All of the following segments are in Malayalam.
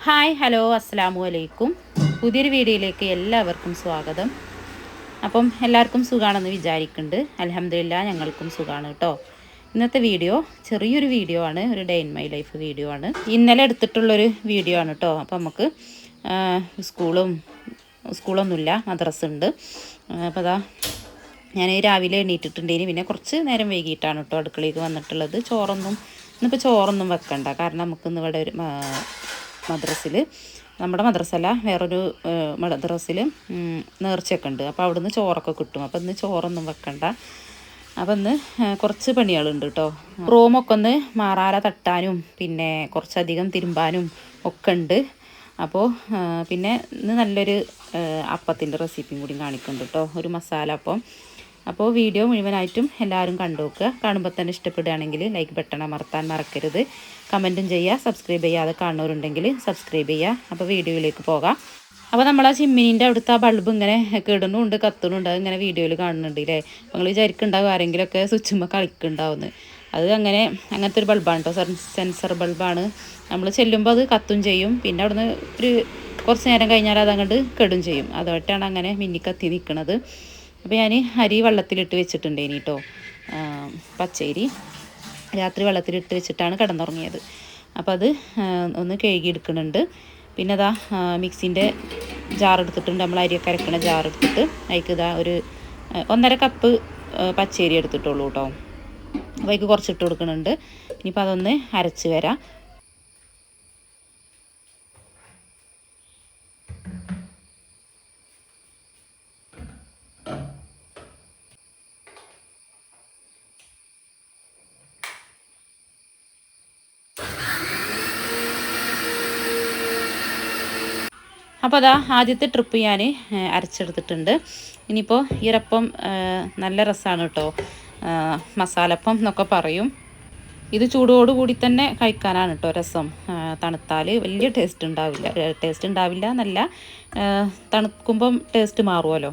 ഹായ് ഹലോ അസ്സലാമു അലൈക്കും. പുതിയൊരു വീഡിയോയിലേക്ക് എല്ലാവർക്കും സ്വാഗതം. അപ്പം എല്ലാവർക്കും സുഖമാണെന്ന് വിചാരിക്കുന്നുണ്ട്. അൽഹംദുലില്ലാ ഞങ്ങൾക്കും സുഖമാണ് കേട്ടോ. ഇന്നത്തെ വീഡിയോ ചെറിയൊരു വീഡിയോ ആണ്, ഒരു day in my life video ആണ്. ഇന്നലെ എടുത്തിട്ടുള്ളൊരു വീഡിയോ ആണ് കേട്ടോ. അപ്പം നമുക്ക് സ്കൂളൊന്നുമില്ല, മദ്രസ ഉണ്ട്. അപ്പോൾ അതാ ഞാൻ രാവിലെ എണീറ്റിട്ടുണ്ടേനി, പിന്നെ കുറച്ച് നേരം വൈകിട്ടാണ് കേട്ടോ അടുക്കളയ്ക്ക് വന്നിട്ടുള്ളത്. ഇന്നിപ്പോൾ ചോറൊന്നും വെക്കണ്ട, കാരണം നമുക്കിന്ന് ഇവിടെ ഒരു മദ്രസിൽ, നമ്മുടെ മദ്രസല്ല വേറൊരു മദ്രസിൽ നേർച്ചയൊക്കെ ഉണ്ട്. അപ്പോൾ അവിടുന്ന് ചോറൊക്കെ കിട്ടും. അപ്പോൾ ഇന്ന് ചോറൊന്നും വെക്കണ്ട. അപ്പം ഇന്ന് കുറച്ച് പണികളുണ്ട് കേട്ടോ. റൂമൊക്കെ ഒന്ന് മാറാല തട്ടാനും പിന്നെ കുറച്ചധികം തിരുമ്പാനും ഒക്കെ ഉണ്ട്. അപ്പോൾ പിന്നെ ഇന്ന് നല്ലൊരു അപ്പത്തിൻ്റെ റെസിപ്പിയും കൂടി കാണിക്കുന്നുണ്ട് കേട്ടോ, ഒരു മസാല അപ്പം. അപ്പോൾ വീഡിയോ മുഴുവനായിട്ടും എല്ലാവരും കണ്ടു നോക്കുക. കാണുമ്പോൾ തന്നെ ഇഷ്ടപ്പെടുകയാണെങ്കിൽ ലൈക്ക് ബട്ടൺ അമർത്താൻ മറക്കരുത്. കമൻറ്റും ചെയ്യുക. സബ്സ്ക്രൈബ് ചെയ്യാതെ കാണുന്നവരുണ്ടെങ്കിൽ സബ്സ്ക്രൈബ് ചെയ്യുക. അപ്പോൾ വീഡിയോയിലേക്ക് പോകാം. അപ്പോൾ നമ്മൾ ആ ചിമ്മിനീൻ്റെ അവിടുത്തെ ആ ബൾബ് ഇങ്ങനെ കിടന്നുണ്ട്, കത്തുന്നുണ്ട്. അത് ഇങ്ങനെ വീഡിയോയിൽ കാണുന്നുണ്ട് അല്ലേ. നിങ്ങൾ വിചാരിക്കുന്നുണ്ടാവും ആരെങ്കിലുമൊക്കെ സ്വിച്ചുമ്പോൾ കളിക്കുന്നുണ്ടാവുമെന്ന്. അത് അങ്ങനത്തെ ഒരു ബൾബാണ് കേട്ടോ, സെൻസർ ബൾബാണ്. നമ്മൾ ചെല്ലുമ്പോൾ അത് കത്തും ചെയ്യും. പിന്നെ അവിടുന്ന് ഒരു കുറച്ച് നേരം കഴിഞ്ഞാൽ അതങ്ങോട്ട് കെടും ചെയ്യും. അതുമായിട്ടാണ് അങ്ങനെ മിന്നിക്കത്തി നിൽക്കുന്നത്. അപ്പോൾ ഞാൻ അരി വെള്ളത്തിലിട്ട് വെച്ചിട്ടുണ്ടേനി കേട്ടോ, പച്ചരി രാത്രി വെള്ളത്തിലിട്ട് വെച്ചിട്ടാണ് കിടന്നുറങ്ങിയത്. അപ്പോൾ അത് ഒന്ന് കഴുകിയെടുക്കുന്നുണ്ട്. പിന്നെ അതാ മിക്സിൻ്റെ ജാർ എടുത്തിട്ടുണ്ട്, നമ്മൾ അരിയൊക്കെ അരക്കണ ജാർ എടുത്തിട്ട് അതിലേക്ക് ഇതാ ഒരു 1.5 കപ്പ് പച്ചരി എടുത്തിട്ടുള്ളൂ കേട്ടോ. അപ്പോൾ അതിലേക്ക് കുറച്ചിട്ട് കൊടുക്കുന്നുണ്ട്. ഇനിയിപ്പോൾ അതൊന്ന് അരച്ച് വരാം. അപ്പോൾ അതാ ആദ്യത്തെ ട്രിപ്പ് ഞാൻ അരച്ചെടുത്തിട്ടുണ്ട്. ഇനിയിപ്പോൾ ഈരപ്പം നല്ല രസമാണ് കേട്ടോ, മസാലപ്പം എന്നൊക്കെ പറയും. ഇത് ചൂടോടുകൂടി തന്നെ കഴിക്കാനാണ് കേട്ടോ രസം. തണുത്താൽ വലിയ ടേസ്റ്റ് ഉണ്ടാവില്ല എന്നല്ല, തണുക്കുമ്പം ടേസ്റ്റ് മാറുമല്ലോ.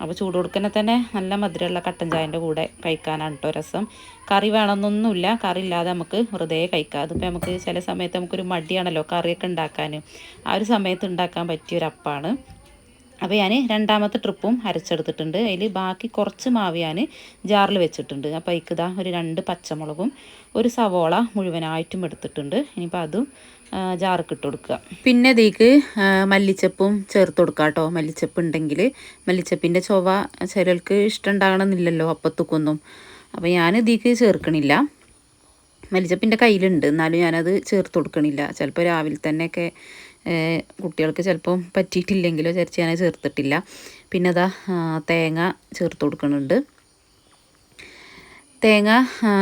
അപ്പോൾ ചൂടോടുക്കന്നെ തന്നെ നല്ല മധുരമുള്ള കട്ടൻ ചായൻ്റെ കൂടെ കഴിക്കാനാണ് കേട്ടോ രസം. കറി വേണമെന്നൊന്നുമില്ല, കറി ഇല്ലാതെ നമുക്ക് വെറുതെ കഴിക്കാം. അതിപ്പോൾ നമുക്ക് ചില സമയത്ത് നമുക്കൊരു മടിയാണല്ലോ കറിയൊക്കെ ഉണ്ടാക്കാൻ. ആ ഒരു സമയത്ത് ഉണ്ടാക്കാൻ പറ്റിയൊരപ്പാണ്. അപ്പോൾ ഞാൻ രണ്ടാമത്തെ ട്രിപ്പും അരച്ചെടുത്തിട്ടുണ്ട്. അതിൽ ബാക്കി കുറച്ച് മാവ് ഞാൻ ജാറിൽ വെച്ചിട്ടുണ്ട്. അപ്പോൾ അതിക്ക് ഇതാ ഒരു 2 പച്ചമുളകും ഒരു സവോള മുഴുവനായിട്ടും എടുത്തിട്ടുണ്ട്. ഇനിയിപ്പോൾ അതും ജാർക്ക് ഇട്ട് കൊടുക്കുക. പിന്നെ ഇതിലേക്ക് മല്ലിച്ചപ്പും ചേർത്ത് കൊടുക്കുക കേട്ടോ. മല്ലിച്ചപ്പ് ഉണ്ടെങ്കിൽ, മല്ലിച്ചപ്പിൻ്റെ ചൊവ ചിലർക്ക് ഇഷ്ടമുണ്ടാകണമെന്നില്ലല്ലോ അപ്പത്തുക്കൊന്നും. അപ്പോൾ ഞാൻ ഇതിലേക്ക് ചേർക്കണില്ല. മല്ലിച്ചപ്പിൻ്റെ കയ്യിലുണ്ട്, എന്നാലും ഞാനത് ചേർത്ത് കൊടുക്കണില്ല. ചിലപ്പോൾ രാവിലെ തന്നെയൊക്കെ കുട്ടികൾക്ക് ചിലപ്പം പറ്റിയിട്ടില്ലെങ്കിലോ വിചാരിച്ച് ഞാൻ ചേർത്തിട്ടില്ല. പിന്നെ അതാ തേങ്ങ ചേർത്ത് കൊടുക്കുന്നുണ്ട്. തേങ്ങ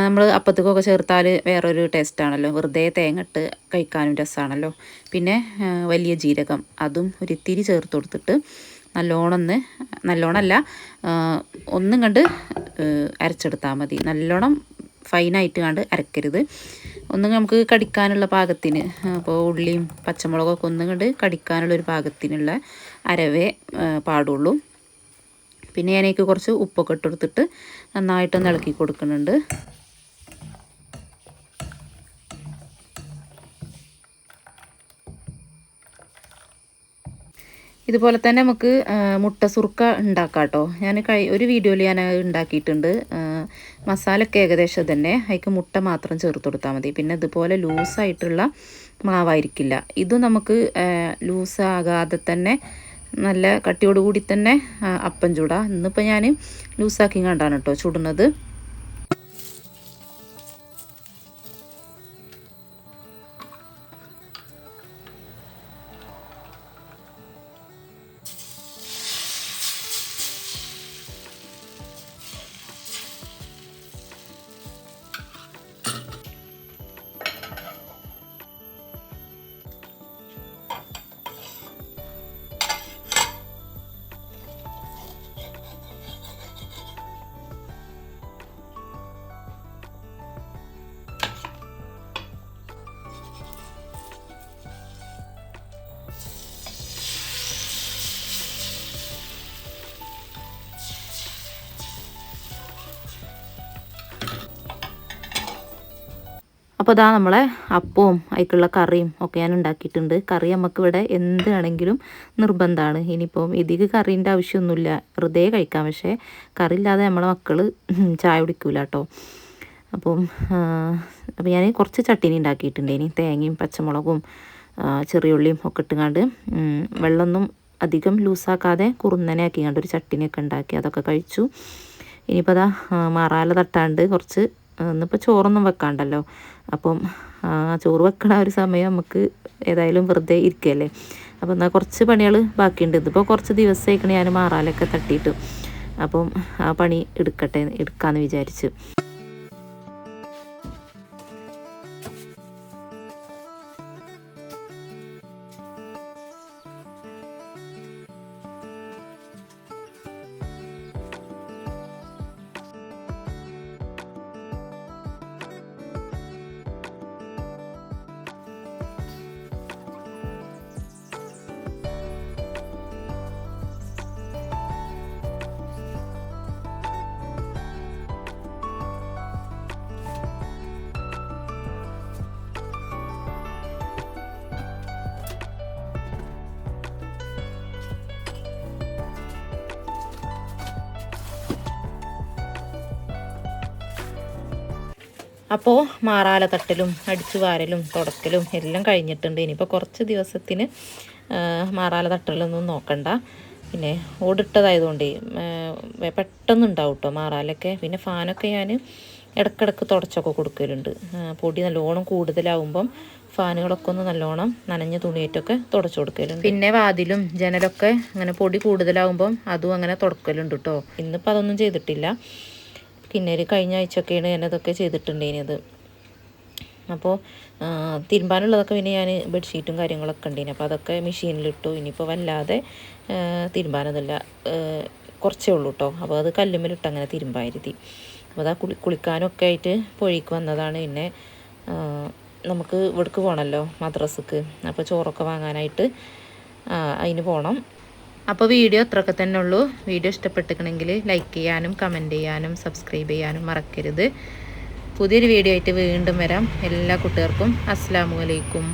നമ്മൾ അപ്പത്തേക്കൊക്കെ ചേർത്താൽ വേറൊരു ടേസ്റ്റാണല്ലോ, വെറുതെ തേങ്ങ ഇട്ട് കഴിക്കാനും രസമാണല്ലോ. പിന്നെ വലിയ ജീരകം അതും ഒരിത്തിരി ചേർത്ത് കൊടുത്തിട്ട് നല്ലോണമല്ല, ഒന്നും കണ്ട് അരച്ചെടുത്താൽ മതി. നല്ലോണം ഫൈനായിട്ട് കണ്ട് അരക്കരുത്. ഒന്നും നമുക്ക് കടിക്കാനുള്ള പാകത്തിന്, അപ്പോൾ ഉള്ളിയും പച്ചമുളകൊക്കെ ഒന്നും കണ്ട് കടിക്കാനുള്ളൊരു പാകത്തിനുള്ള അരവേ പാടുള്ളൂ. പിന്നെ ഞാനേക്ക് കുറച്ച് ഉപ്പൊക്കെ ഇട്ട് കൊടുത്തിട്ട് നന്നായിട്ടൊന്ന് ഇളക്കി കൊടുക്കുന്നുണ്ട്. ഇതുപോലെ തന്നെ നമുക്ക് മുട്ട സുർക്ക ഉണ്ടാക്കാം കേട്ടോ. ഒരു വീഡിയോയിൽ ഞാൻ ഉണ്ടാക്കിയിട്ടുണ്ട്. മസാലയൊക്കെ ഏകദേശം തന്നെ, അതിലേക്ക് മുട്ട മാത്രം ചേർത്ത് കൊടുത്താൽ മതി. പിന്നെ ഇതുപോലെ ലൂസായിട്ടുള്ള മാവായിരിക്കില്ല. ഇതും നമുക്ക് ലൂസാകാതെ തന്നെ നല്ല കട്ടിയോടുകൂടി തന്നെ അപ്പം ചൂടാം. ഇന്നിപ്പോൾ ഞാൻ ലൂസാക്കി കണ്ടാണ് കേട്ടോ ചുടുന്നത്. അപ്പോൾ ഇതാ നമ്മളെ അപ്പവും അതിലേക്കുള്ള കറിയും ഒക്കെ ഞാൻ ഉണ്ടാക്കിയിട്ടുണ്ട്. കറി നമുക്ക് ഇവിടെ എന്ത് വേണമെങ്കിലും നിർബന്ധമാണ്. ഇനിയിപ്പം ഇതിക്ക് കറീൻ്റെ ആവശ്യമൊന്നുമില്ല, വെറുതെ കഴിക്കാം. പക്ഷേ കറി ഇല്ലാതെ നമ്മളെ മക്കൾ ചായ കുടിക്കൂല കേട്ടോ. അപ്പം ഞാൻ കുറച്ച് ചട്ടിനി ഉണ്ടാക്കിയിട്ടുണ്ട്. ഇനി തേങ്ങയും പച്ചമുളകും ചെറിയുള്ളിയും ഒക്കെ ഇട്ടുകൊണ്ട് വെള്ളമൊന്നും അധികം ലൂസാക്കാതെ കുറുന്നനെ ആക്കിക്കാണ്ട് ഒരു ചട്ടിനിയൊക്കെ ഉണ്ടാക്കി അതൊക്കെ കഴിച്ചു. ഇനിയിപ്പോൾ അതാ മറാല തട്ടാണ്ട് കുറച്ച് ഇന്നിപ്പോൾ ചോറൊന്നും വെക്കാണ്ടല്ലോ. അപ്പം ചോറ് വെക്കണ ഒരു സമയം നമുക്ക് ഏതായാലും വെറുതെ ഇരിക്കുകയല്ലേ. അപ്പോൾ എന്നാൽ കുറച്ച് പണികൾ ബാക്കിയുണ്ട്. ഇതിപ്പോൾ കുറച്ച് ദിവസമായിക്കണേ ഞാൻ മാറാലൊക്കെ തട്ടിയിട്ട്. അപ്പം ആ പണി എടുക്കാമെന്ന് വിചാരിച്ചു. അപ്പോൾ മാറാല തട്ടലും അടിച്ചു വാരലും തുടക്കലും എല്ലാം കഴിഞ്ഞിട്ടുണ്ട്. ഇനിയിപ്പോൾ കുറച്ച് ദിവസത്തിന് മാറാല തട്ടലൊന്നും നോക്കണ്ട. പിന്നെ ഓടിട്ടതായതുകൊണ്ട് പെട്ടെന്ന് ഉണ്ടാവും കേട്ടോ മാറാലൊക്കെ. പിന്നെ ഫാനൊക്കെ ഞാൻ ഇടയ്ക്കിടയ്ക്ക് തുടച്ചൊക്കെ കൊടുക്കലുണ്ട്. പൊടി നല്ലോണം കൂടുതലാവുമ്പം ഫാനുകളൊക്കെ ഒന്ന് നല്ലോണം നനഞ്ഞ തുണിയേറ്റൊക്കെ തുടച്ചു കൊടുക്കലുണ്ട്. പിന്നെ വാതിലും ജനലൊക്കെ അങ്ങനെ പൊടി കൂടുതലാവുമ്പം അതും അങ്ങനെ തുടക്കലുണ്ട് കേട്ടോ. ഇന്നിപ്പോൾ അതൊന്നും ചെയ്തിട്ടില്ല. പിന്നെ കഴിഞ്ഞ ആഴ്ചയൊക്കെയാണ് ഞാനതൊക്കെ ചെയ്തിട്ടുണ്ടേനത്. അപ്പോൾ തിരുമ്പാനുള്ളതൊക്കെ പിന്നെ ഞാൻ ബെഡ്ഷീറ്റും കാര്യങ്ങളൊക്കെ ഉണ്ടേനെ. അപ്പോൾ അതൊക്കെ മെഷീനിലിട്ടു. ഇനിയിപ്പോൾ വല്ലാതെ തിരുമ്പാനൊന്നുമില്ല, കുറച്ചേ ഉള്ളൂ കേട്ടോ. അപ്പോൾ അത് കല്ലുമ്മലിട്ട് അങ്ങനെ തിരുമ്പായിരുത്തി. അപ്പോൾ അതാ കുളിക്കാനൊക്കെ ആയിട്ട് പുഴയ്ക്ക് വന്നതാണ്. പിന്നെ നമുക്ക് ഇവിടേക്ക് പോകണമല്ലോ മദ്രസക്ക്. അപ്പോൾ ചോറൊക്കെ വാങ്ങാനായിട്ട് അതിന് പോകണം. അപ്പോൾ വീഡിയോ അത്രയൊക്കെ തന്നെ ഉള്ളൂ. വീഡിയോ ഇഷ്ടപ്പെട്ടിട്ടുണ്ടെങ്കിൽ ലൈക്ക് ചെയ്യാനും കമൻറ്റ് ചെയ്യാനും സബ്സ്ക്രൈബ് ചെയ്യാനും മറക്കരുത്. പുതിയൊരു വീഡിയോ ആയിട്ട് വീണ്ടും വരാം. എല്ലാ കൂട്ടുകാർക്കും അസ്സലാമു അലൈക്കും.